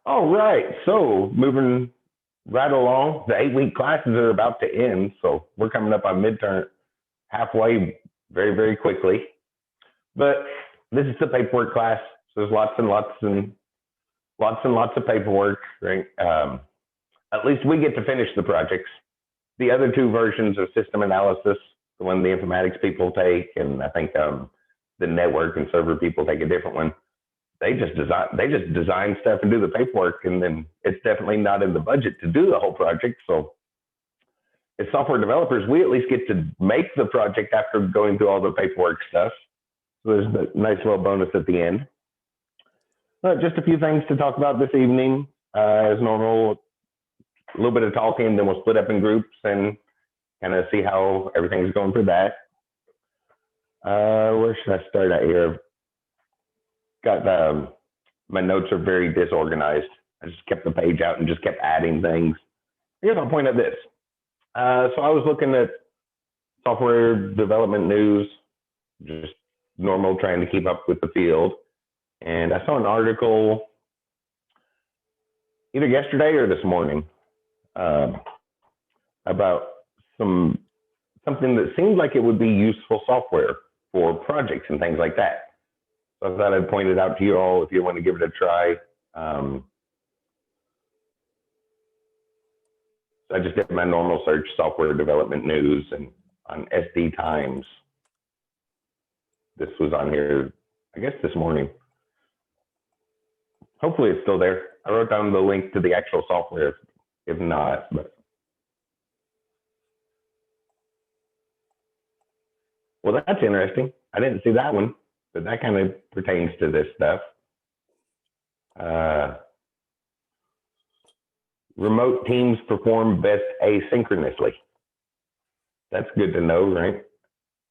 All right, so moving right along, the 8-week classes are about to end, so we're coming up on midterm halfway very, very quickly. But this is the paperwork class, so there's lots and lots of paperwork, right? At least we get to finish the projects. The other two versions of system analysis, the one the informatics people take, and I think the network and server people take a different one. They just design stuff and do the paperwork, and then it's definitely not in the budget to do the whole project. So as software developers, we at least get to make the project after going through all the paperwork stuff. So there's a nice little bonus at the end. Just a few things to talk about this evening. As normal, a little bit of talking, then we'll split up in groups and kind of see how everything's going for that. Where should I start out here? Got my notes are very disorganized. I just kept the page out and just kept adding things. Here's I'll point at this. So I was looking at software development news, just normal, trying to keep up with the field. And I saw an article either yesterday or this morning about something that seemed like it would be useful software for projects and things like that. So I thought I'd point it out to you all if you want to give it a try. So I just did my normal search, software development news, and on SD Times. This was on here, I guess, this morning. Hopefully it's still there. I wrote down the link to the actual software if not, but. Well, that's interesting. I didn't see that one, but that kind of pertains to this stuff. Remote teams perform best asynchronously. That's good to know, right?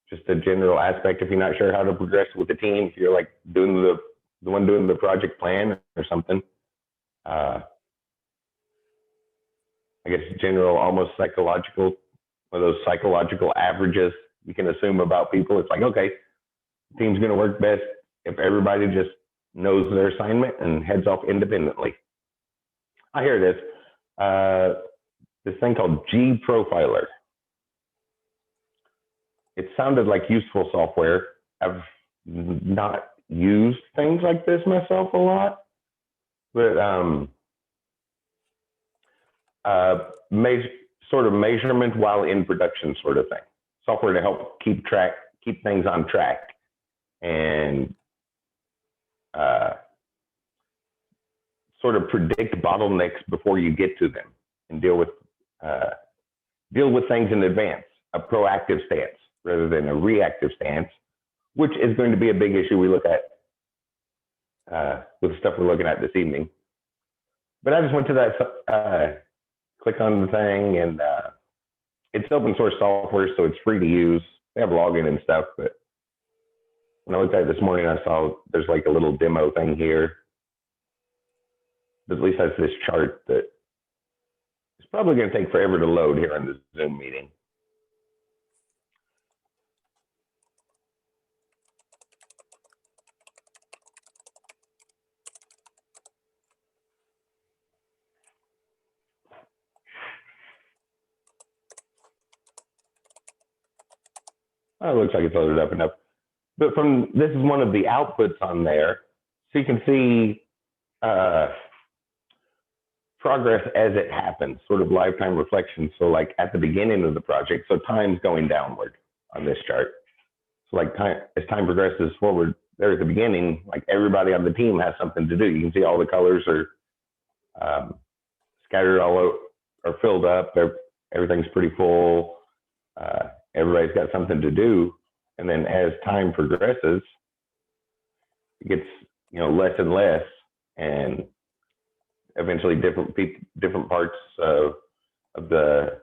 Just a general aspect if you're not sure how to progress with the team, if you're like doing the one doing the project plan or something. I guess general, almost psychological, one of those psychological averages you can assume about people. It's like, okay, the team's going to work best if everybody just knows their assignment and heads off independently. Here it is. This thing called G Profiler. It sounded like useful software. I've not used things like this myself a lot, but sort of measurement while in production sort of thing. Software to help keep things on track and sort of predict bottlenecks before you get to them and deal with things in advance, a proactive stance rather than a reactive stance, which is going to be a big issue we look at with the stuff we're looking at this evening. But I just went to that, click on the thing, and it's open source software, so it's free to use. They have login and stuff, but when I looked at it this morning, I saw there's like a little demo thing here. But at least has this chart that it's probably going to take forever to load here on the Zoom meeting. Oh, it looks like it's loaded up enough. But this is one of the outputs on there. So you can see progress as it happens, sort of lifetime reflection. So like at the beginning of the project, so time's going downward on this chart. So like as time progresses forward, there at the beginning, like everybody on the team has something to do. You can see all the colors are scattered all over, are filled up. Everything's pretty full. Everybody's got something to do. And then as time progresses, it gets, less and less, and eventually different parts of the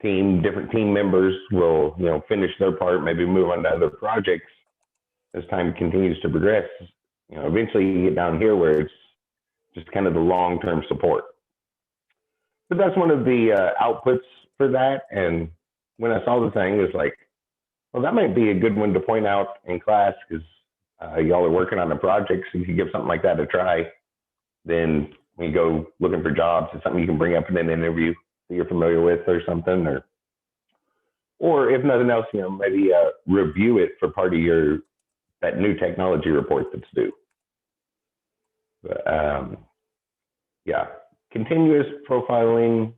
team, different team members will, finish their part, maybe move on to other projects as time continues to progress. Eventually you get down here where it's just kind of the long-term support. But that's one of the outputs for that. And when I saw the thing, it was like, well, that might be a good one to point out in class because y'all are working on a project. So if you give something like that a try, then when you go looking for jobs. It's something you can bring up in an interview that you're familiar with or something, or if nothing else, maybe review it for part of that new technology report that's due. But, yeah, continuous profiling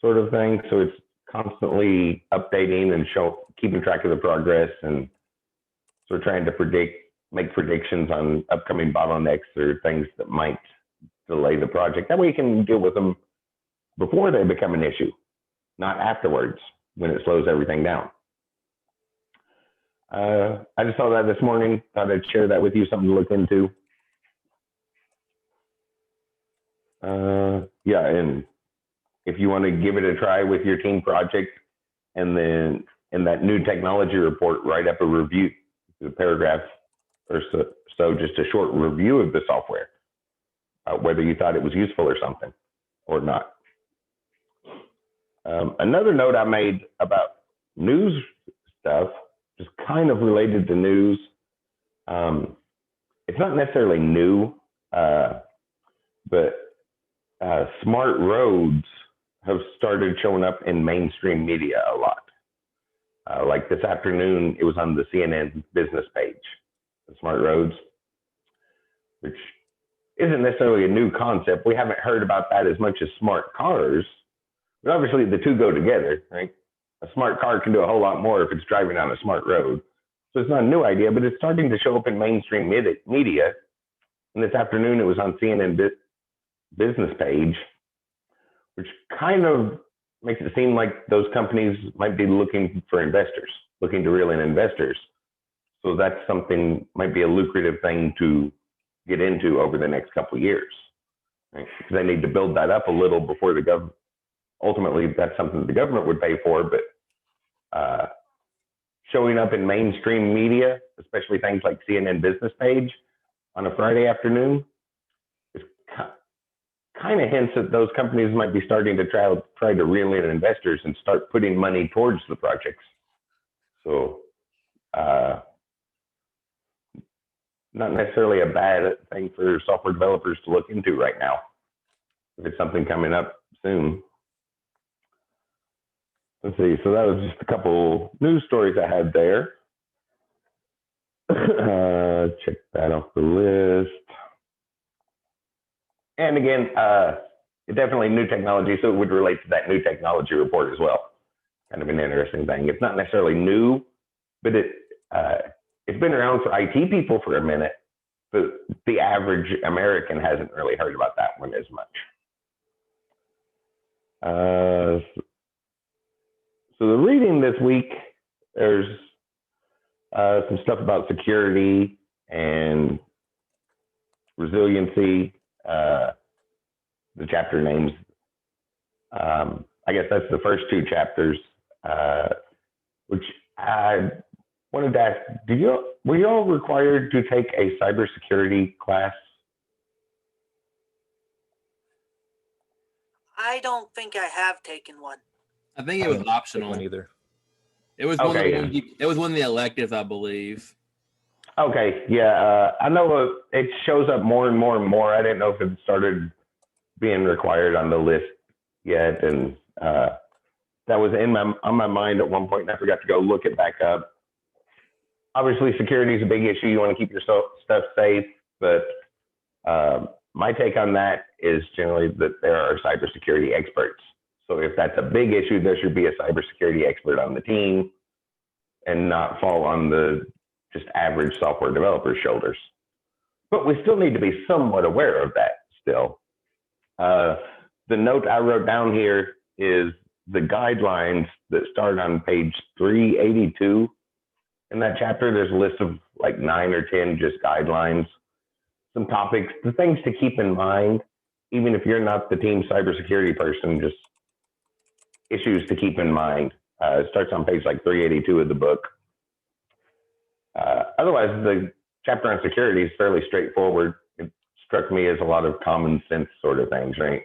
sort of thing. So it's constantly updating and keeping track of the progress, and sort of trying to make predictions on upcoming bottlenecks or things that might delay the project. That way you can deal with them before they become an issue, not afterwards when it slows everything down. I just saw that this morning. Thought I'd share that with you, something to look into. Yeah, and if you want to give it a try with your team project, and then in that new technology report, write up a review, a paragraph or so, just a short review of the software, whether you thought it was useful or something or not. Another note I made about news stuff, just kind of related to news. It's not necessarily new, but smart roads have started showing up in mainstream media a lot. Like this afternoon, it was on the CNN business page, the smart roads, which isn't necessarily a new concept. We haven't heard about that as much as smart cars, but obviously the two go together, right? A smart car can do a whole lot more if it's driving on a smart road. So it's not a new idea, but it's starting to show up in mainstream media. And this afternoon, it was on CNN business page, which kind of makes it seem like those companies might be looking to reel in investors. So that's something, might be a lucrative thing to get into over the next couple of years, right? Because they need to build that up a little before the government. Ultimately, that's something the government would pay for, but showing up in mainstream media, especially things like CNN business page on a Friday afternoon, is kind of hints that those companies might be starting to try to reel in investors and start putting money towards the projects. So not necessarily a bad thing for software developers to look into right now, if it's something coming up soon. Let's see, so that was just a couple news stories I had there. Check that off the list. And again, it's definitely new technology, so it would relate to that new technology report as well. Kind of an interesting thing. It's not necessarily new, but it's been around for IT people for a minute, but the average American hasn't really heard about that one as much. So the reading this week, there's some stuff about security and resiliency. The chapter names, I guess that's the first two chapters, which I wanted to ask, were you all required to take a cybersecurity class? I don't think I have taken one. I think it was optional. One either. It was one of the ones it was one of the electives, I believe. Okay, yeah, I know it shows up more and more and more. I didn't know if it started being required on the list yet, and that was on my mind at one point, and I forgot to go look it back up. Obviously, security is a big issue. You want to keep your stuff safe, but my take on that is generally that there are cybersecurity experts. So if that's a big issue, there should be a cybersecurity expert on the team and not fall on the just average software developer's shoulders. But we still need to be somewhat aware of that still. The note I wrote down here is the guidelines that start on page 382. In that chapter, there's a list of like 9 or 10 just guidelines, some topics, the things to keep in mind, even if you're not the team cybersecurity person, just issues to keep in mind. It starts on page like 382 of the book. Otherwise, the chapter on security is fairly straightforward. It struck me as a lot of common sense sort of things, right?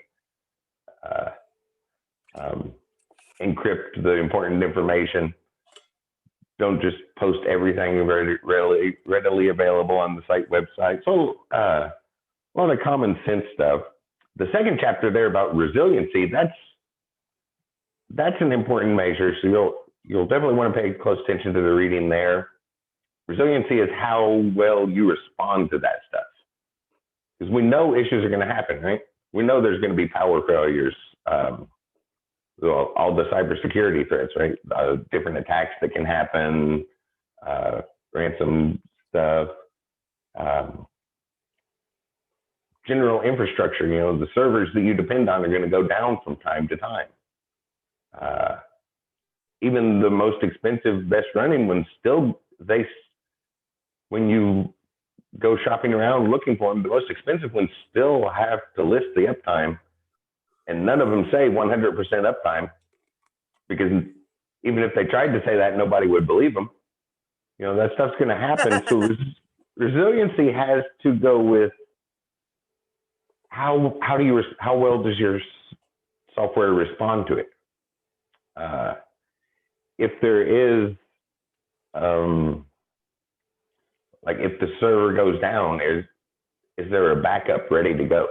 Encrypt the important information. Don't just post everything readily available on the site website. So a lot of common sense stuff. The second chapter there about resiliency, that's an important measure. So you'll definitely want to pay close attention to the reading there. Resiliency is how well you respond to that stuff. Because we know issues are going to happen, right? We know there's going to be power failures, all the cybersecurity threats, right? Different attacks that can happen, ransom stuff, general infrastructure. The servers that you depend on are going to go down from time to time. Even the most expensive, best running ones still, when you go shopping around looking for them, the most expensive ones still have to list the uptime, and none of them say 100% uptime, because even if they tried to say that, nobody would believe them. That stuff's going to happen. So resiliency has to go with how well does your software respond to it? If there is, like if the server goes down, is there a backup ready to go?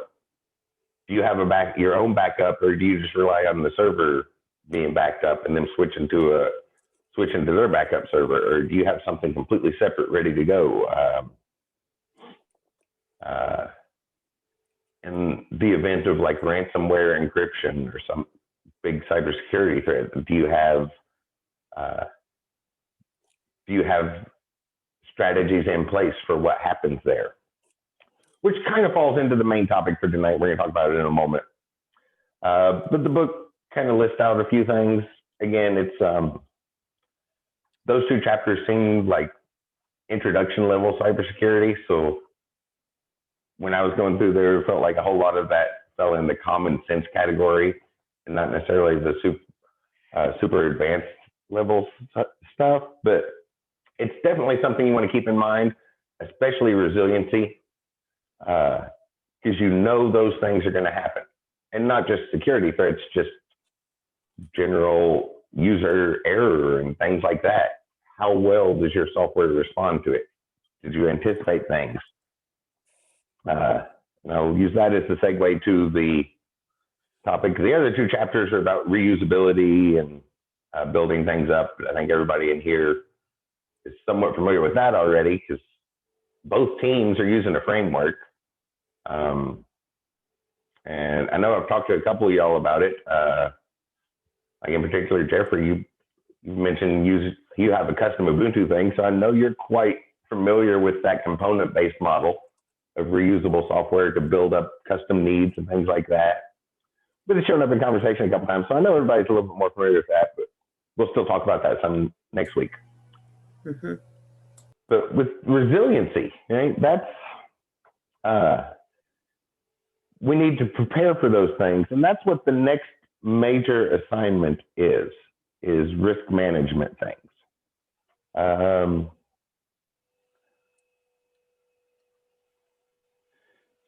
Do you have your own backup, or do you just rely on the server being backed up and then switch into their backup server, or do you have something completely separate ready to go? In the event of like ransomware encryption or some big cybersecurity threat, do you have strategies in place for what happens there? Which kind of falls into the main topic for tonight. We're going to talk about it in a moment. But the book kind of lists out a few things. Again, it's those two chapters seem like introduction level cybersecurity. So when I was going through there, it felt like a whole lot of that fell in the common sense category and not necessarily the super advanced level stuff. But it's definitely something you want to keep in mind, especially resiliency, because those things are going to happen. And not just security threats, just general user error and things like that. How well does your software respond to it? Did you anticipate things? I'll use that as the segue to the topic. The other two chapters are about reusability and building things up. I think everybody in here is somewhat familiar with that already, because both teams are using a framework. And I know I've talked to a couple of y'all about it. Like in particular, Jeffrey, you mentioned you have a custom Ubuntu thing, so I know you're quite familiar with that component-based model of reusable software to build up custom needs and things like that. But it's shown up in conversation a couple times, so I know everybody's a little bit more familiar with that, but we'll still talk about that some next week. Mm-hmm. But with resiliency, right, that's we need to prepare for those things, and that's what the next major assignment is risk management things.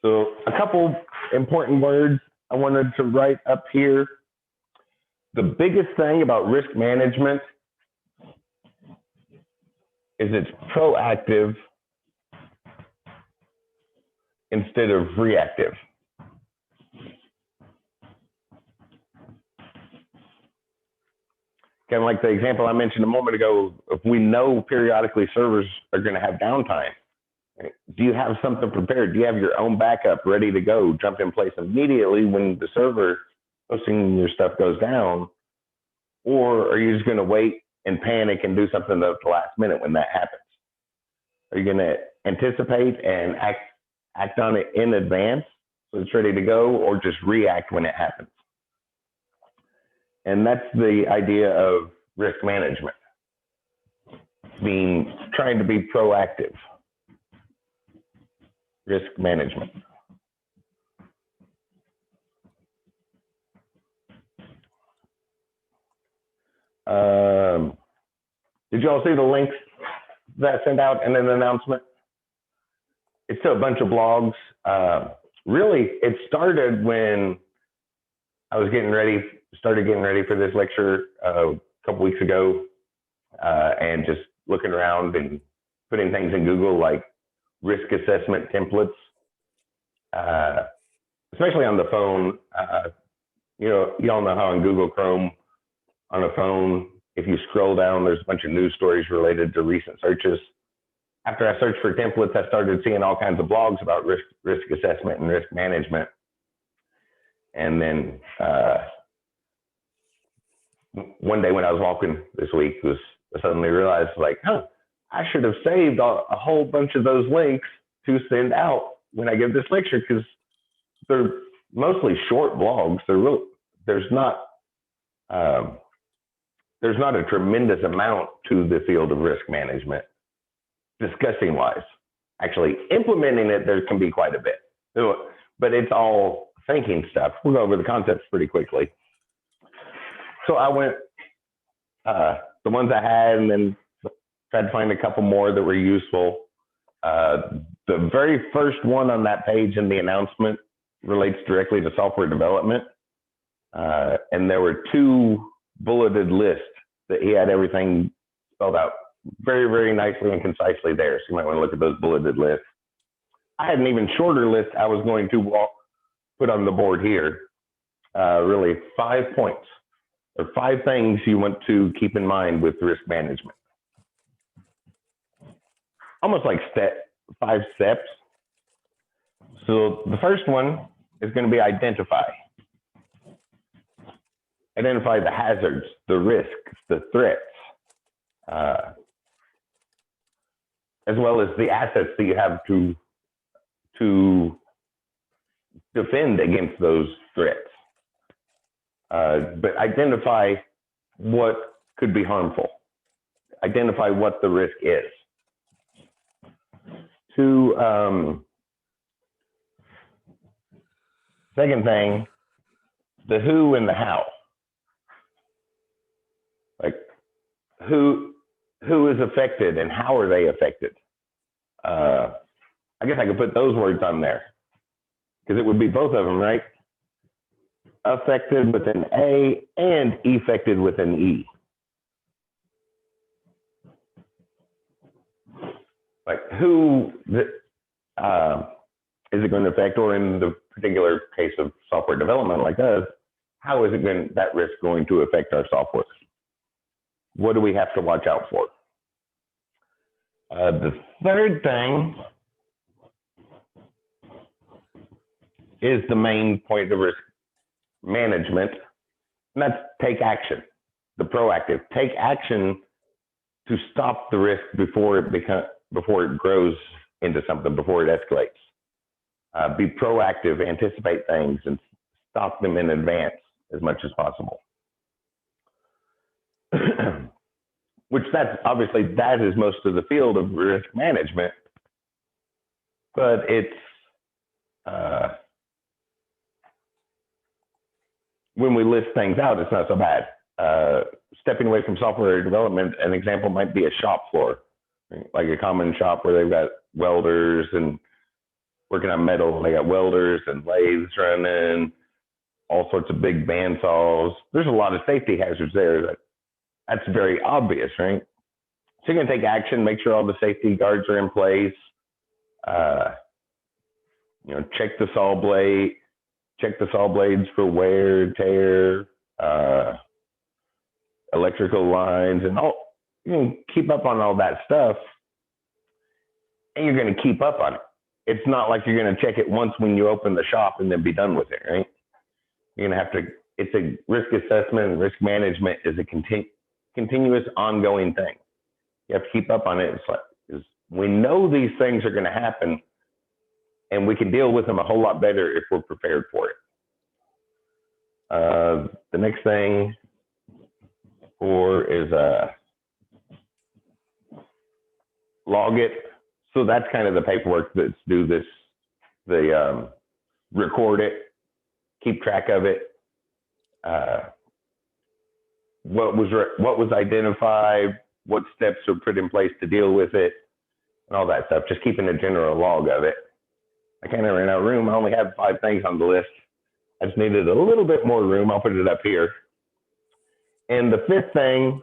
So a couple important words I wanted to write up here. The biggest thing about risk management is it's proactive instead of reactive. Kind of like the example I mentioned a moment ago, if we know periodically servers are going to have downtime, right? Do you have something prepared? Do you have your own backup ready to go, jump in place immediately when the server hosting your stuff goes down? Or are you just going to wait and panic and do something at the last minute when that happens? Are you going to anticipate and act on it in advance so it's ready to go, or just react when it happens? And that's the idea of risk management, trying to be proactive. Risk management. Did you all see the links that I sent out in an announcement? It's to a bunch of blogs. Really, it started when I was started getting ready for this lecture a couple weeks ago, and just looking around and putting things in Google like risk assessment templates, especially on the phone. You all know how in Google Chrome on a phone, if you scroll down, there's a bunch of news stories related to recent searches. After I searched for templates, I started seeing all kinds of blogs about risk assessment and risk management. And then one day when I was walking this week, I suddenly realized, like, I should have saved a whole bunch of those links to send out when I give this lecture, because they're mostly short blogs. There's not a tremendous amount to the field of risk management, discussing wise. Actually, implementing it, there can be quite a bit, but it's all thinking stuff. We'll go over the concepts pretty quickly. So I went, the ones I had, and then tried to find a couple more that were useful. The very first one on that page in the announcement relates directly to software development. And there were 2 bulleted lists that he had everything spelled out very, very nicely and concisely there. So you might want to look at those bulleted lists. I had an even shorter list I was going to put on the board here. Really 5 points or 5 things you want to keep in mind with risk management. Almost like 5 steps. So the first one is going to be identify. Identify the hazards, the risks, the threats, as well as the assets that you have to defend against those threats. But identify what could be harmful. Identify what the risk is. Second thing, the who and the how. Like who is affected and how are they affected? I guess I could put those words on there because it would be both of them, right? Affected with an A and effected with an E. Like who is it going to affect, or in the particular case of software development like us, how is that risk going to affect our software? What do we have to watch out for? The third thing is the main point of risk management, and that's take action. The proactive, take action to stop the risk before it grows into something, before it escalates. Be proactive, anticipate things, and stop them in advance as much as possible. Which that is most of the field of risk management, but it's when we list things out, it's not so bad. Stepping away from software development, an example might be a shop floor, like a common shop where they've got welders and working on metal. They got welders and lathes running, all sorts of big bandsaws. There's a lot of safety hazards there. That's very obvious, right? So you're going to take action, make sure all the safety guards are in place. Check the saw blades for wear, tear, electrical lines, and all. Keep up on all that stuff, and you're going to keep up on it. It's not like you're going to check it once when you open the shop and then be done with it, right? You're going to have to. It's a risk assessment and risk management is a continuous, ongoing thing. You have to keep up on it. It's we know these things are going to happen, and we can deal with them a whole lot better if we're prepared for it. The next thing is log it. So that's kind of the paperwork that's do this. Record it, keep track of it. What was identified, what steps are put in place to deal with it, and all that stuff. Just keeping a general log of it. I kind of ran out of room. I only had 5 things on the list. I just needed a little bit more room. I'll put it up here. And the 5th thing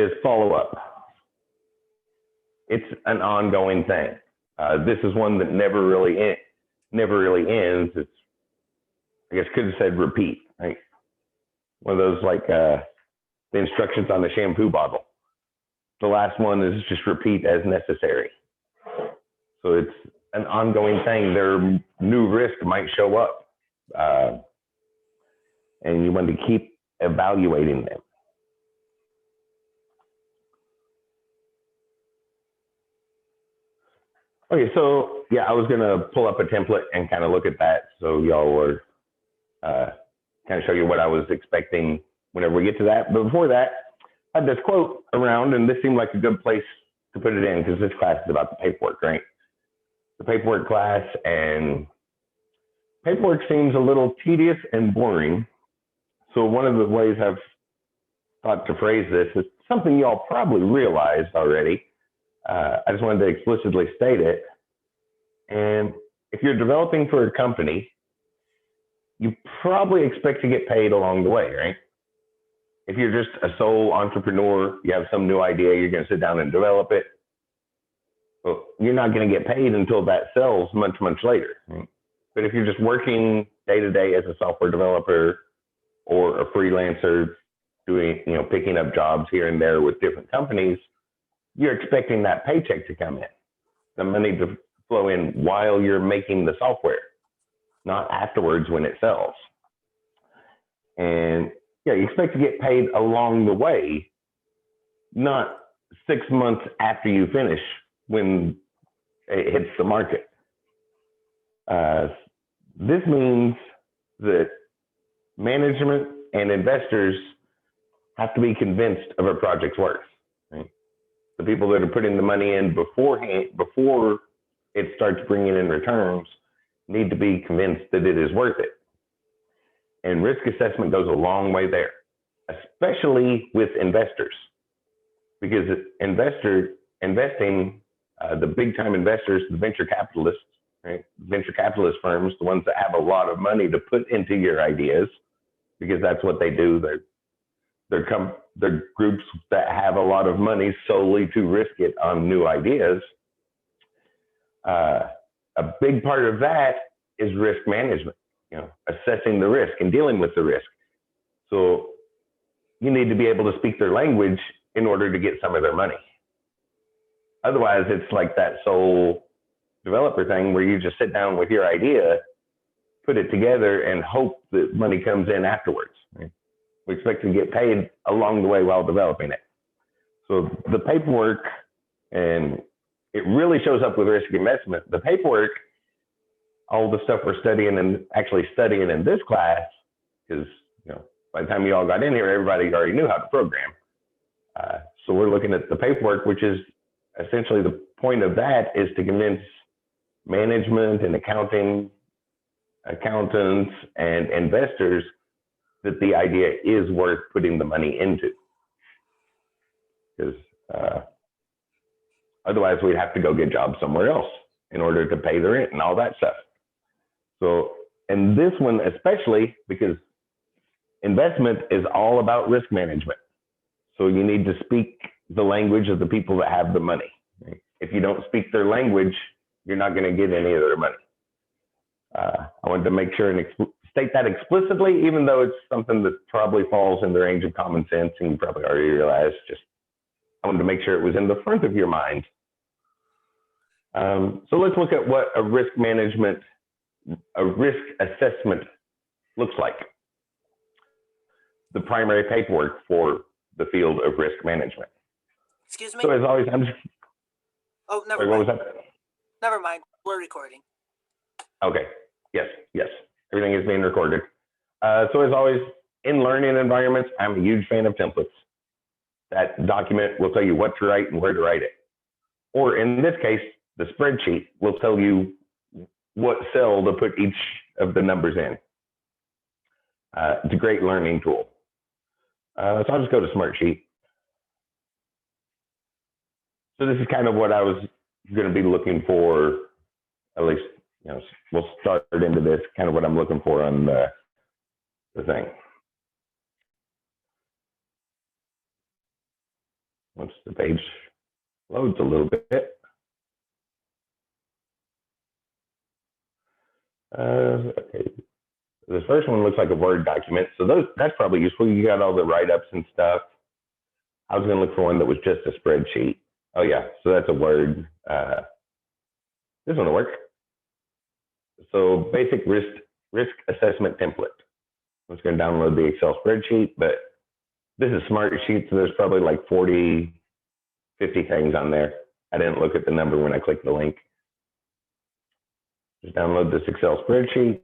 is follow up. It's an ongoing thing. This is one that never really ends. It's, I guess, could have said repeat, right? One of those like the instructions on the shampoo bottle. The last one is just repeat as necessary. So it's an ongoing thing. Their new risk might show up, and you want to keep evaluating them. Okay, so yeah, I was gonna pull up a template and kind of look at that, so y'all were kind of show you what I was expecting whenever we get to that. But before that, I had this quote around, and this seemed like a good place to put it in because this class is about the paperwork, right? The paperwork class, and paperwork seems a little tedious and boring. So one of the ways I've thought to phrase this is something y'all probably realized already. I just wanted to explicitly state it. And if you're developing for a company, you probably expect to get paid along the way, right? If you're just a sole entrepreneur, you have some new idea, you're going to sit down and develop it. Well, you're not going to get paid until that sells much later. Right? But if you're just working day to day as a software developer or a freelancer, doing, picking up jobs here and there with different companies, you're expecting that paycheck to come in, the money to flow in while you're making the software, not afterwards when it sells. And yeah, you expect to get paid along the way, not 6 months after you finish when it hits the market. This means that management and investors have to be convinced of a project's worth. Right? The people that are putting the money in before it starts bringing in returns need to be convinced that it is worth it. And risk assessment goes a long way there, especially with investors, because investing, the big time investors, the venture capitalists, right? Venture capitalist firms, the ones that have a lot of money to put into your ideas, because that's what they do. They're groups that have a lot of money solely to risk it on new ideas. A big part of that is risk management, assessing the risk and dealing with the risk. So you need to be able to speak their language in order to get some of their money. Otherwise, it's like that sole developer thing where you just sit down with your idea, put it together, and hope that money comes in afterwards. Right? We expect to get paid along the way while developing it. So the paperwork, and it really shows up with risk investment. The paperwork, all the stuff we're studying and actually studying in this class, because by the time you all got in here, everybody already knew how to program. So we're looking at the paperwork, which is essentially the point of that is to convince management and accountants and investors that the idea is worth putting the money into. Because otherwise we'd have to go get jobs somewhere else in order to pay the rent and all that stuff. So, and this one especially, because investment is all about risk management. So you need to speak the language of the people that have the money. Right? If you don't speak their language, you're not going to get any of their money. I wanted to make sure and state that explicitly, even though it's something that probably falls in the range of common sense, and you probably already realized. Just I wanted to make sure it was in the front of your mind. So let's look at what a risk assessment looks like. The primary paperwork for the field of risk management. Excuse me? So as always, I'm just... Oh, never Sorry, mind. what was that? Never mind. We're recording. Okay. Yes. Everything is being recorded. So as always, in learning environments, I'm a huge fan of templates. That document will tell you what to write and where to write it. Or in this case, the spreadsheet will tell you what cell to put each of the numbers in. It's a great learning tool. So I'll just go to Smartsheet. So this is kind of what I was going to be looking for, at least, we'll start into this, kind of what I'm looking for on the thing. once the page loads a little bit. Okay. This first one looks like a Word document. So that's probably useful. You got all the write-ups and stuff. I was going to look for one that was just a spreadsheet. Oh, yeah. So that's a Word. This one will work. So basic risk assessment template. I'm just going to download the Excel spreadsheet, but this is Smart Sheet, so there's probably like 40, 50 things on there. I didn't look at the number when I clicked the link. Just download this Excel spreadsheet.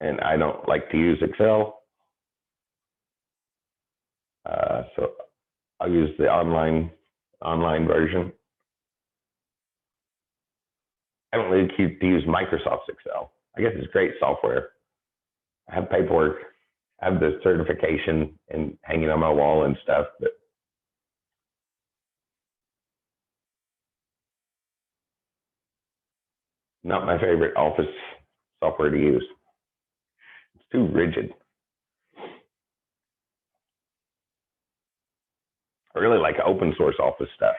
And I don't like to use Excel. So I'll use the online version. I don't really keep to use Microsoft's Excel. I guess it's great software. I have paperwork. I have the certification and hanging on my wall and stuff, but not my favorite office software to use. It's too rigid. I really like open source office stuff.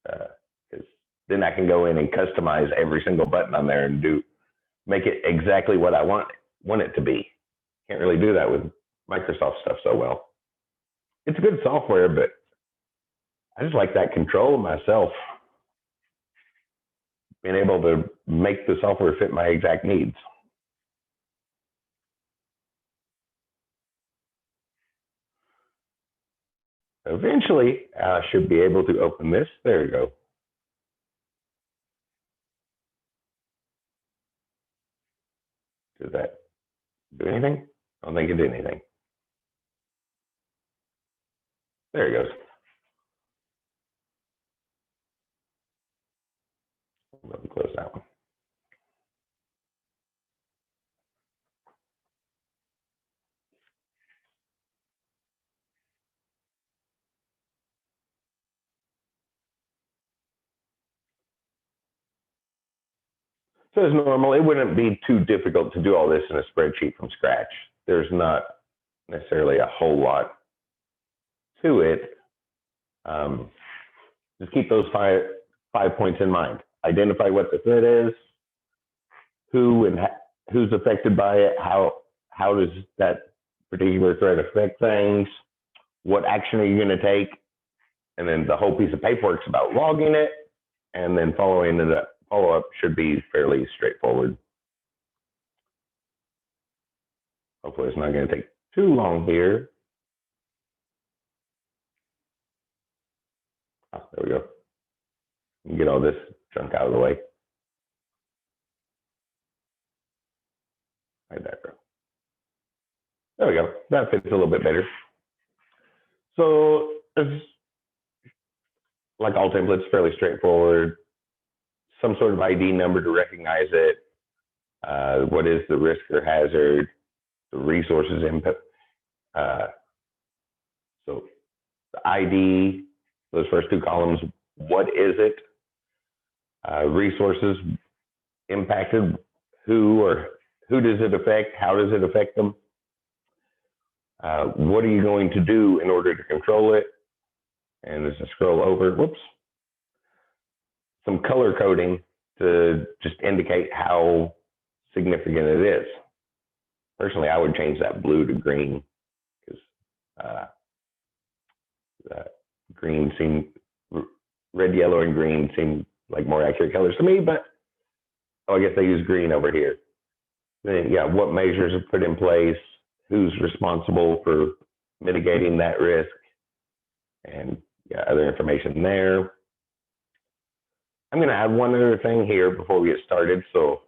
Because then I can go in and customize every single button on there and make it exactly what I want it to be. Can't really do that with Microsoft stuff so well. It's good software, but I just like that control of myself. Being able to make the software fit my exact needs. Eventually, I should be able to open this. There we go. Does that do anything? I don't think it did anything. There it goes. Let me close that one. So as normal, it wouldn't be too difficult to do all this in a spreadsheet from scratch. There's not necessarily a whole lot to it. Just keep those five points in mind. Identify what the threat is, who and who's affected by it, how does that particular threat affect things, what action are you going to take, and then the whole piece of paperwork is about logging it, and then follow-up should be fairly straightforward. Hopefully it's not going to take too long here. Oh, there we go. Get all this junk out of the way. Right there. There we go. That fits a little bit better. So it's like all templates, fairly straightforward. Some sort of ID number to recognize it. What is the risk or hazard? The resources input. So the ID, those first two columns, what is it? Resources impacted, who does it affect? How does it affect them? What are you going to do in order to control it? And as I scroll over, whoops, some color coding to just indicate how significant it is. Personally, I would change that blue to green because green seemed, red, yellow, and green seem like more accurate colors to me, but I guess they use green over here. Then, yeah, what measures are put in place, who's responsible for mitigating that risk, and yeah, other information there. I'm going to add one other thing here before we get started. So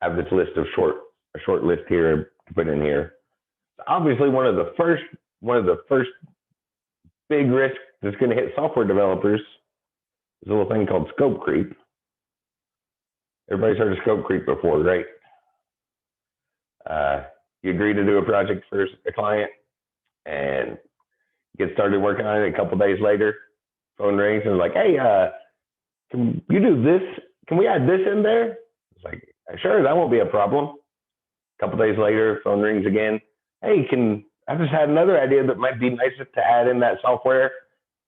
I have this list of a short list here to put in here. Obviously, one of the first big risks that's going to hit software developers is a little thing called scope creep. Everybody's heard of scope creep before, right? You agree to do a project for a client and get started working on it. A couple days later, phone rings and like, hey, can you do this can we add this in there? It's like, sure, that won't be a problem. A couple days later, phone rings again. Hey, I just had another idea that might be nice to add in that software.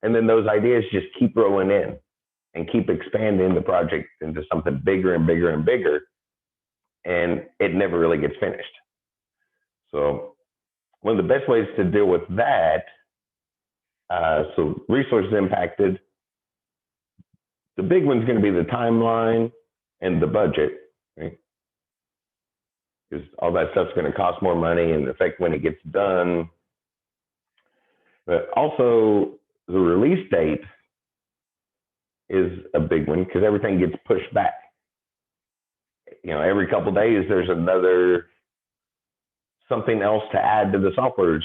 And then those ideas just keep rolling in and keep expanding the project into something bigger and bigger and bigger. And it never really gets finished. So one of the best ways to deal with that, so resources impacted, the big one's going to be the timeline and the budget, right? Because all that stuff's going to cost more money and affect when it gets done. But also the release date is a big one because everything gets pushed back. Every couple of days there's something else to add to the software, which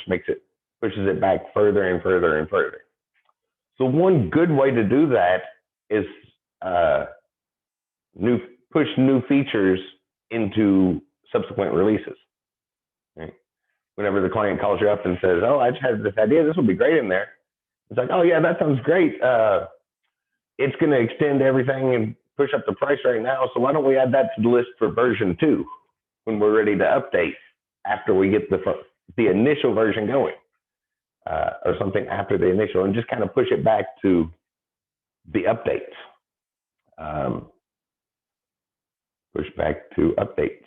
pushes it back further and further and further. So one good way to do that is push new features into subsequent releases. Right? Whenever the client calls you up and says, "Oh, I just had this idea. This will be great in there," it's like, "Oh yeah, that sounds great. It's going to extend everything and push up the price right now. So why don't we add that to the list for version 2 when we're ready to update after we get the initial version going, or something after the initial, and just kind of push it back to the updates." Push back to updates.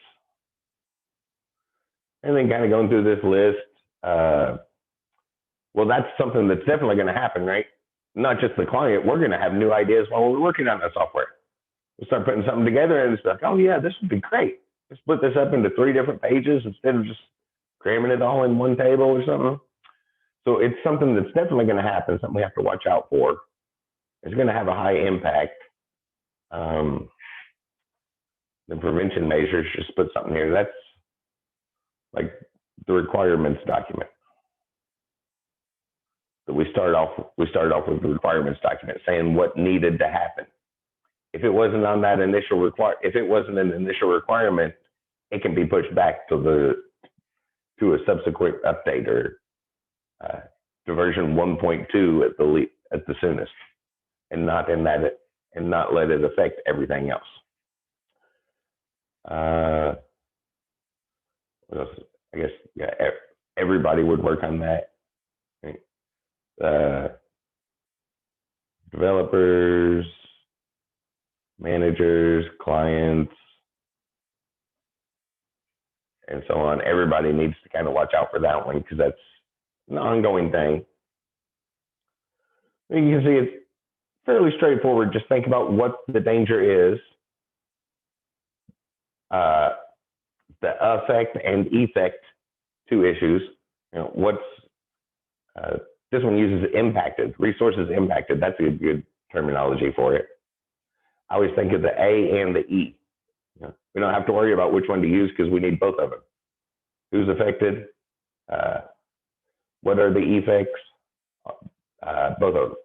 And then kind of going through this list, well, that's something that's definitely going to happen, right? Not just the client, we're going to have new ideas while we're working on that software. We'll start putting something together and it's like, oh yeah, this would be great. Let's split this up into 3 different pages instead of just cramming it all in one table or something. So it's something that's definitely going to happen, something we have to watch out for. It's going to have a high impact. The prevention measures, just put something here. That's like the requirements document. So we started off with the requirements document saying what needed to happen. If it wasn't on that initial if it wasn't an initial requirement, it can be pushed back to a subsequent update or to version 1.2 at the soonest, and not let it affect everything else. What else? I guess everybody would work on that. Right? Developers, managers, clients, and so on. Everybody needs to kind of watch out for that one because that's an ongoing thing. You can see it's fairly straightforward. Just think about what the danger is, the affect and effect, 2 issues. This one uses impacted, resources impacted. That's a good terminology for it. I always think of the A and the E. We don't have to worry about which one to use because we need both of them. Who's affected? What are the effects? Both of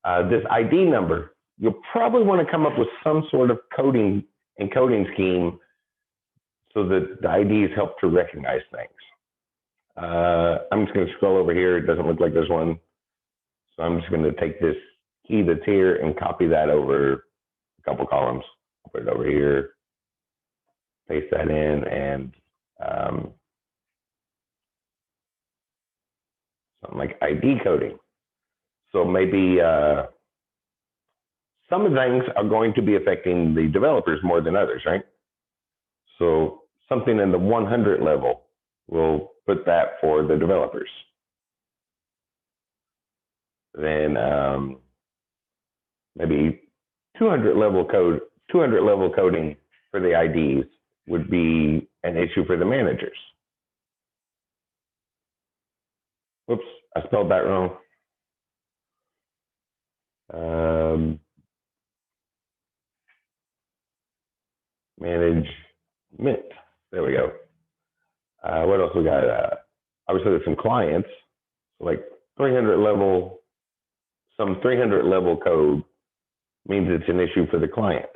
them. This ID number, you'll probably want to come up with some sort of encoding scheme so that the IDs help to recognize things. I'm just going to scroll over here. It doesn't look like there's one. So I'm just going to take this key that's here and copy that over a couple columns. I'll put it over here, paste that in, and something like ID coding. So maybe some of the things are going to be affecting the developers more than others, right? So something in the 100 level, we'll put that for the developers. Then maybe 200 level coding for the IDs would be an issue for the managers. Whoops, I spelled that wrong. Management. There we go. What else we got? Obviously, there's some clients, so like 300 level. Some 300 level code means it's an issue for the client.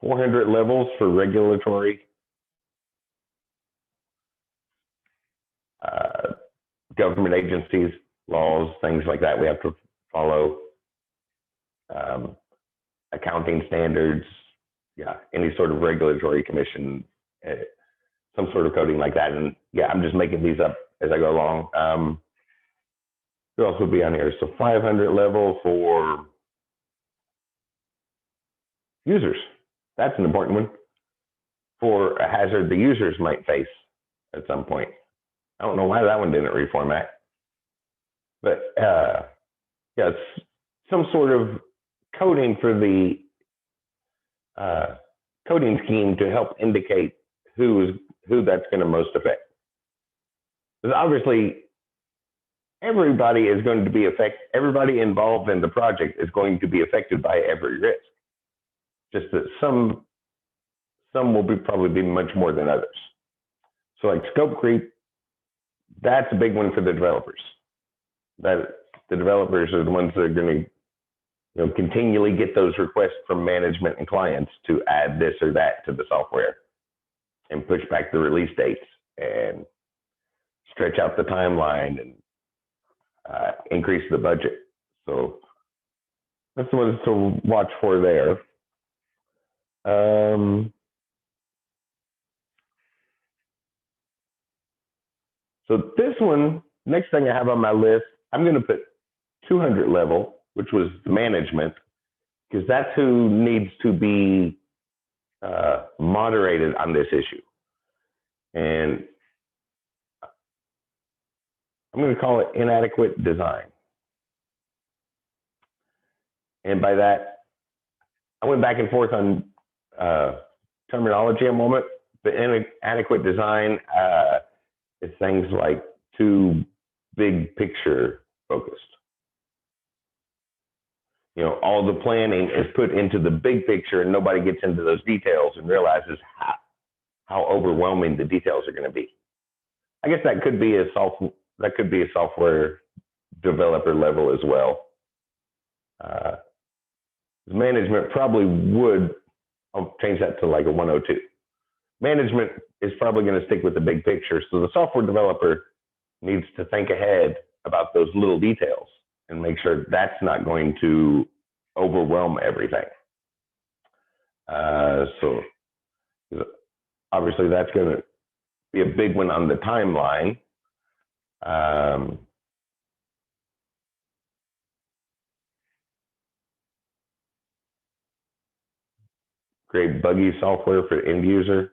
400 levels for regulatory. Government agencies laws, things like that we have to follow, accounting standards, yeah, any sort of regulatory commission, some sort of coding like that. And yeah, I'm just making these up as I go along. Who else would be on here? So 500 level for users. That's an important one for a hazard the users might face at some point. I don't know why that one didn't reformat, but yeah, it's some sort of coding for the coding scheme to help indicate who that's going to most affect. Because obviously, everybody is going to be everybody involved in the project is going to be affected by every risk. Just that some will probably be much more than others. So like scope creep, that's a big one for the developers. That the developers are the ones that are going to continually get those requests from management and clients to add this or that to the software and push back the release dates and stretch out the timeline and increase the budget. So that's the ones to watch for there. So this one, next thing I have on my list, I'm going to put 200 level, which was management, because that's who needs to be moderated on this issue. And I'm going to call it inadequate design. And by that, I went back and forth on terminology a moment, but inadequate design is things like too big picture focused. All the planning is put into the big picture and nobody gets into those details and realizes how overwhelming the details are going to be. I guess that could be a software developer level as well. Management probably would, I'll change that to like a 102. Management is probably going to stick with the big picture. So the software developer needs to think ahead about those little details and make sure that's not going to overwhelm everything. So obviously that's going to be a big one on the timeline. Create buggy software for end user.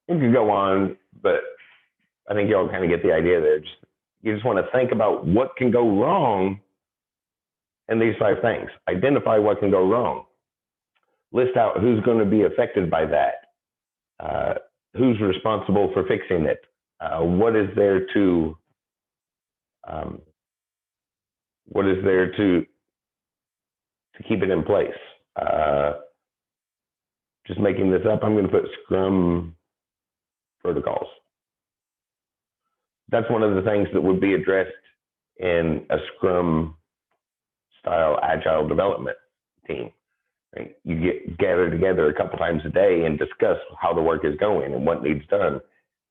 You could go on, but I think y'all kind of get the idea there. You just want to think about what can go wrong in these 5 things. Identify what can go wrong. List out who's going to be affected by that. Who's responsible for fixing it. What is there to keep it in place? Just making this up, I'm going to put Scrum Protocols. That's one of the things that would be addressed in a Scrum style agile development team. Right? You gather together a couple times a day and discuss how the work is going and what needs done.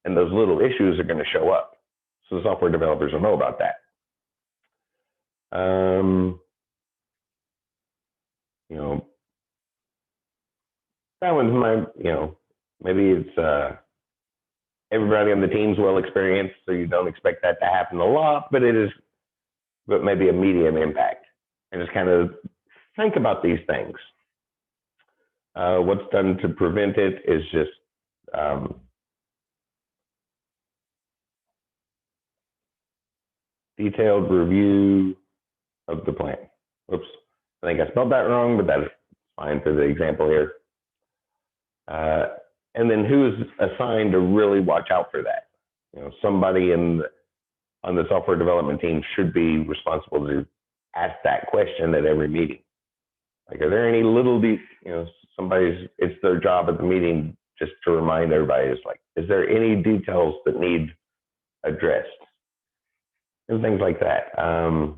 And those little issues are going to show up. So the software developers will know about that. That one's maybe it's everybody on the team's well experienced, so you don't expect that to happen a lot, but maybe a medium impact. And just kind of think about these things. What's done to prevent it is just detailed review of the plan. Oops, I think I spelled that wrong, but that's fine for the example here. And then who is assigned to really watch out for that? Somebody on the software development team should be responsible to ask that question at every meeting. Like, are there any little, it's their job at the meeting just to remind everybody, is there any details that need addressed? And things like that. I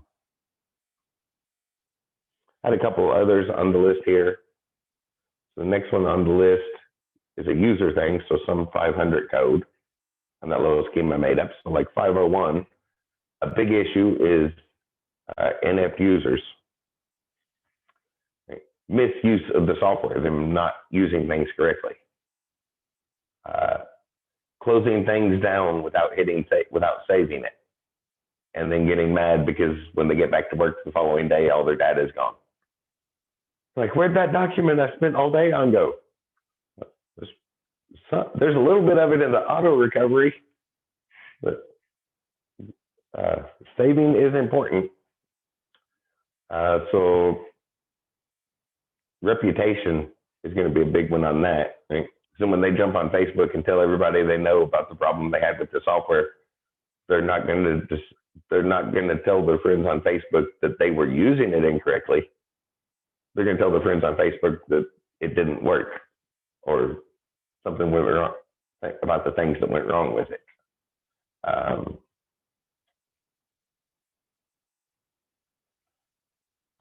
had a couple others on the list here. So the next one on the list is a user thing, so some 500 code. on that little scheme I made up. So like 501, a big issue is inept users. Misuse of the software, them not using things correctly. Closing things down without saving it, and then getting mad because when they get back to work the following day, all their data is gone. Like, where'd that document I spent all day on go? There's a little bit of it in the auto recovery, but saving is important. So reputation is going to be a big one on that. Right? So when they jump on Facebook and tell everybody they know about the problem they had with the software, they're not going to tell their friends on Facebook that they were using it incorrectly. They're going to tell their friends on Facebook that it didn't work or something went wrong about the things that went wrong with it. I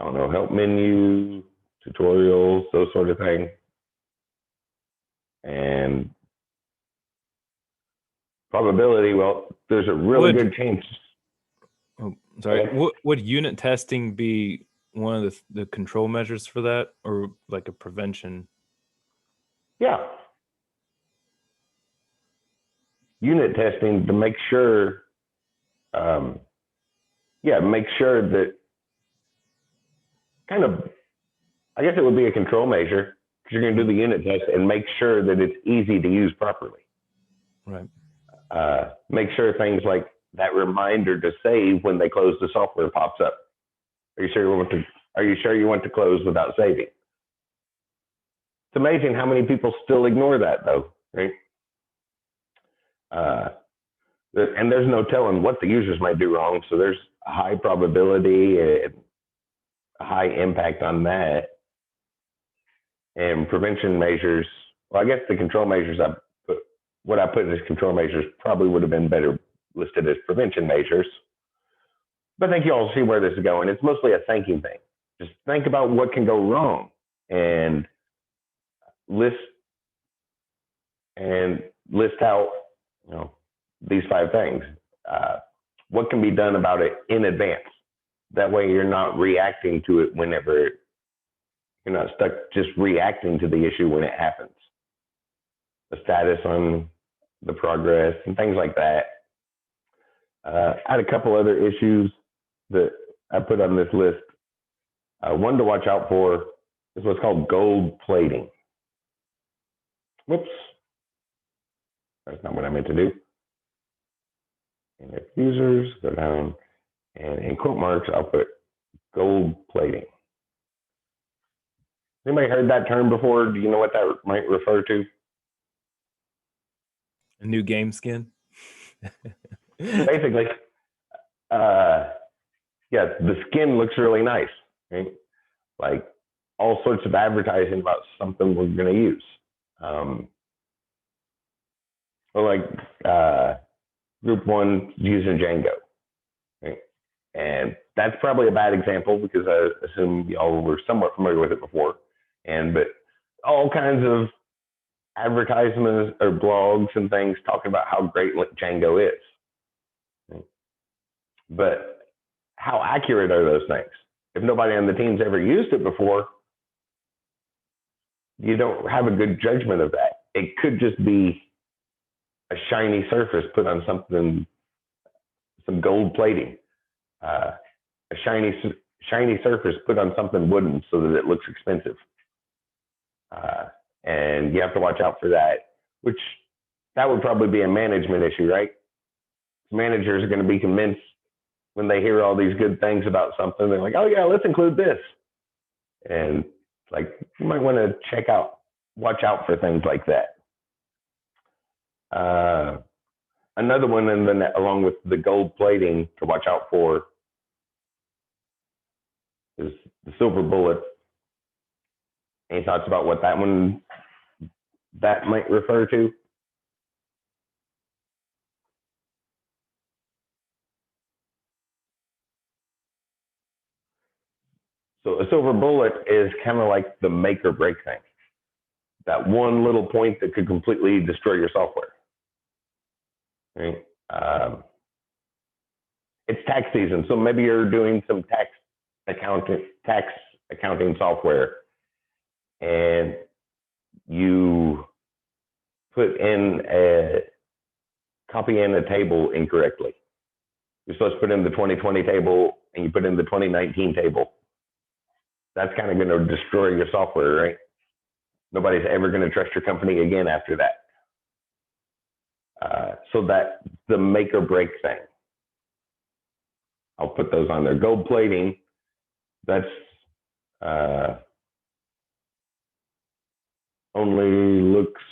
don't know, help menu, tutorials, those sort of things. And probability, well, there's a really good chance. Oh, sorry. Would unit testing be one of the control measures for that, or like a prevention? Yeah. Unit testing to make sure, make sure that kind of, I guess it would be a control measure because you're going to do the unit test and make sure that it's easy to use properly. Right. Make sure things like that reminder to save when they close the software pops up. Are you sure you want to close without saving? It's amazing how many people still ignore that though, right? And there's no telling what the users might do wrong. So there's a high probability and a high impact on that. And prevention measures, well, I guess the control measures what I put as control measures probably would have been better listed as prevention measures. But I think you all see where this is going. It's mostly a thinking thing. Just think about what can go wrong and list out, these 5 things. What can be done about it in advance? That way you're not reacting to it whenever you're not stuck just reacting to the issue when it happens. The status on the progress and things like that. I had a couple other issues that I put on this list. One to watch out for is what's called gold plating. Whoops. That's not what I meant to do. And if users, go down, and in quote marks, I'll put gold plating. Anybody heard that term before? Do you know what that might refer to? A new game skin? Basically, the skin looks really nice, right? Like all sorts of advertising about something we're going to use. Group 1 using Django, right? And that's probably a bad example because I assume y'all were somewhat familiar with it before. But all kinds of advertisements or blogs and things talking about how great Django is. Right? But how accurate are those things? If nobody on the team's ever used it before, you don't have a good judgment of that. It could just be a shiny surface put on something, some gold plating, a shiny surface put on something wooden so that it looks expensive. And you have to watch out for that, which that would probably be a management issue, right? Managers are going to be convinced when they hear all these good things about something, they're like, oh yeah, let's include this. And like, you might want to watch out for things like that. Another one, and then along with the gold plating to watch out for is the silver bullet. Any thoughts about what that might refer to? So a silver bullet is kind of like the make or break thing. That one little point that could completely destroy your software. right? It's tax season, so maybe you're doing some tax accounting software, and you copy in a table incorrectly. You're supposed to put in the 2020 table and you put in the 2019 table. That's kind of going to destroy your software, right? Nobody's ever going to trust your company again after that. So that's the make or break thing. I'll put those on there. Gold plating, that's only looks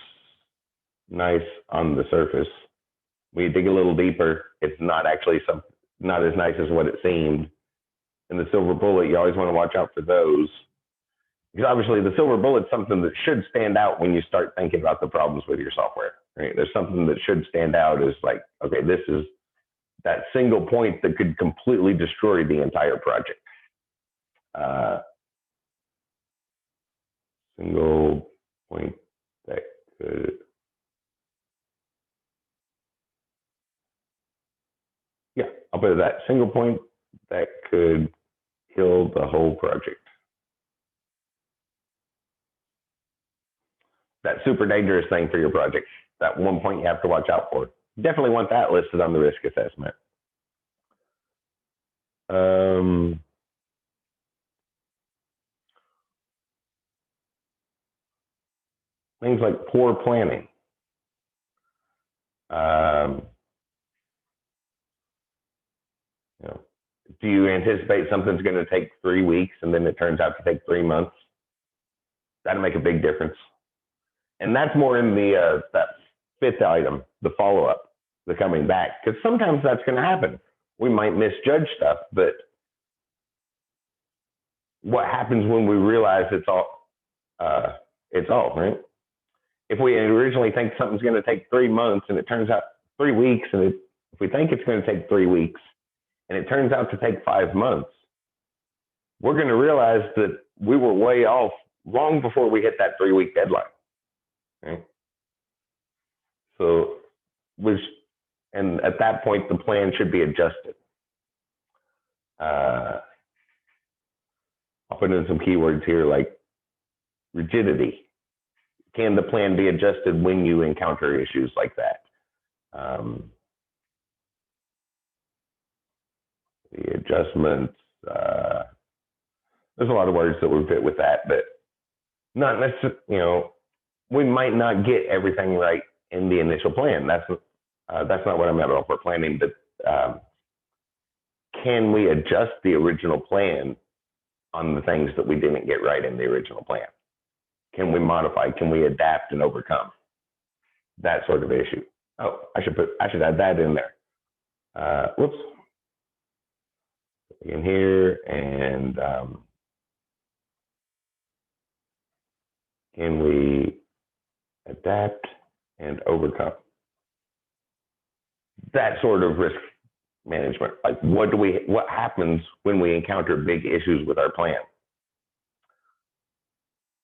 nice on the surface. When you dig a little deeper, it's not actually not as nice as what it seemed. And the silver bullet, you always want to watch out for those. Because obviously the silver bullet's something that should stand out when you start thinking about the problems with your software, right? There's something that should stand out as like, okay, this is that single point that could completely destroy the entire project. Single point that could, yeah, I'll put that single point that could kill the whole project. That super dangerous thing for your project, that one point you have to watch out for. Definitely want that listed on the risk assessment. Things like poor planning. Do you anticipate something's going to take 3 weeks and then it turns out to take 3 months? That'll make a big difference. And that's more in the that fifth item, the follow-up, the coming back, because sometimes that's going to happen. We might misjudge stuff, but what happens when we realize it's all, right? If we originally think something's going to take 3 months and it turns out 3 weeks, and if we think it's going to take 3 weeks and it turns out to take 5 months, we're going to realize that we were way off long before we hit that 3-week deadline. Right? So, and at that point, the plan should be adjusted. I'll put in some keywords here like rigidity. Can the plan be adjusted when you encounter issues like that? The adjustments, there's a lot of words that would fit with that, but not necessarily, we might not get everything right in the initial plan. That's not what I meant about planning, but can we adjust the original plan on the things that we didn't get right in the original plan? Can we modify? Can we adapt and overcome? That sort of issue. Oh, I should add that in there. Whoops. In here, and can we adapt and overcome? That sort of risk management. Like what happens when we encounter big issues with our plan?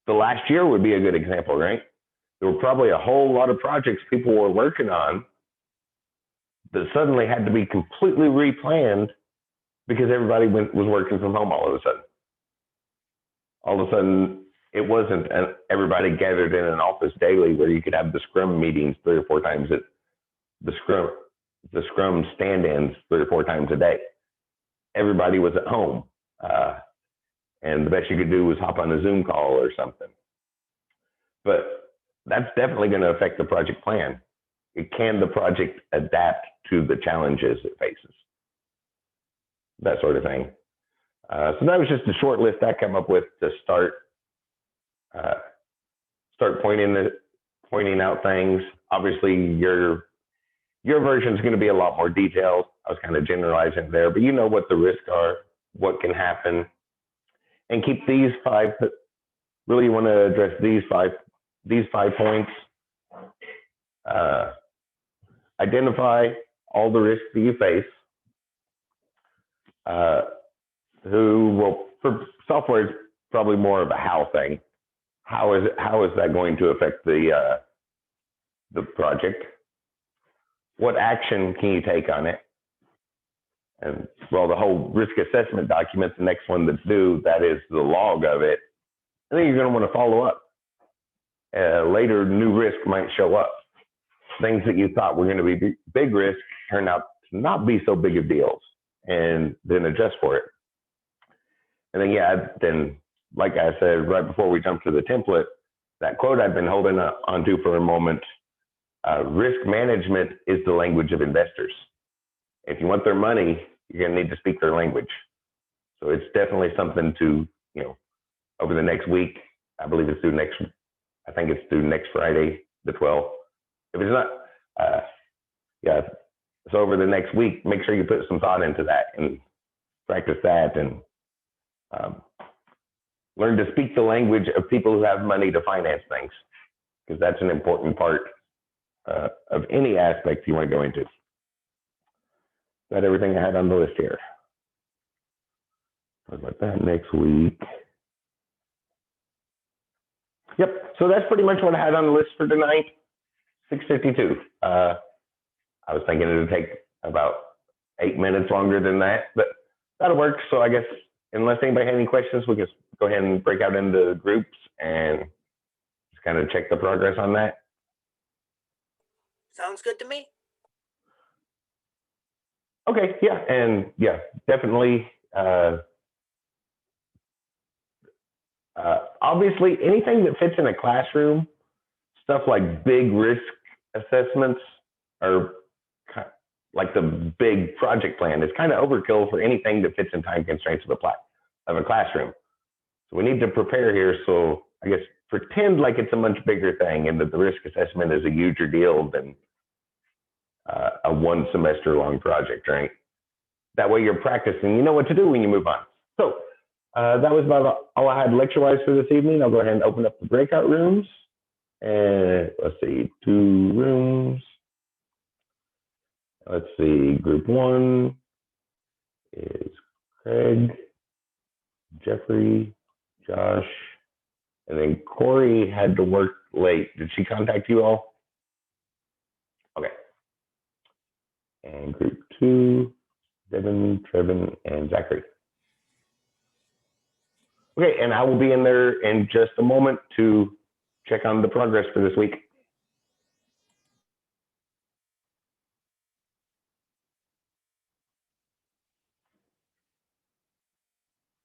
The last year would be a good example, right? There were probably a whole lot of projects people were working on that suddenly had to be completely replanned because everybody was working from home all of a sudden. All of a sudden, it wasn't everybody gathered in an office daily where you could have the Scrum meetings 3 or 4 times the Scrum stand-ins 3 or 4 times a day. Everybody was at home. And the best you could do was hop on a Zoom call or something. But that's definitely going to affect the project plan. Can the project adapt to the challenges it faces? That sort of thing. So that was just a short list I came up with to start pointing out things. Obviously, your version is going to be a lot more detailed. I was kind of generalizing there, but you know what the risks are, what can happen. And keep these 5, really you want to address these five points. Identify all the risks that you face. For software, it's probably more of a how thing. How is that going to affect the project? what action can you take on it? And well, the whole risk assessment document, the next one that's due, that is the log of it. I think you're going to want to follow up. Later, new risk might show up. Things that you thought were going to be big risk turn out to not be so big of deals, and then adjust for it. And then, yeah, then, like I said, right before we jump to the template, that quote I've been holding onto for a moment, risk management is the language of investors. If you want their money, you're going to need to speak their language. So it's definitely something to, over the next week, I believe it's due I think it's due next Friday, the 12th. If it's not, so over the next week, make sure you put some thought into that and practice that, and learn to speak the language of people who have money to finance things, because that's an important part of any aspect you want to go into. That's everything I had on the list here. Talk about that next week. Yep, so that's pretty much what I had on the list for tonight. 6:52. I was thinking it would take about 8 minutes longer than that, but that'll work. So I guess unless anybody had any questions, we can go ahead and break out into groups and just kind of check the progress on that. Sounds good to me. Okay, yeah, and yeah, definitely. Obviously, anything that fits in a classroom, stuff like big risk assessments or like the big project plan is kind of overkill for anything that fits in time constraints of a classroom. So we need to prepare here. So I guess pretend like it's a much bigger thing and that the risk assessment is a huger deal than a 1 semester long project, right? That way you're practicing, you know what to do when you move on. So that was about all I had lecture-wise for this evening. I'll go ahead and open up the breakout rooms. And let's see, 2 rooms. Let's see, group 1 is Craig, Jeffrey, Josh, and then Corey had to work late. Did she contact you all? Okay. And group 2, Devin, Trevin, and Zachary. Okay, and I will be in there in just a moment to check on the progress for this week.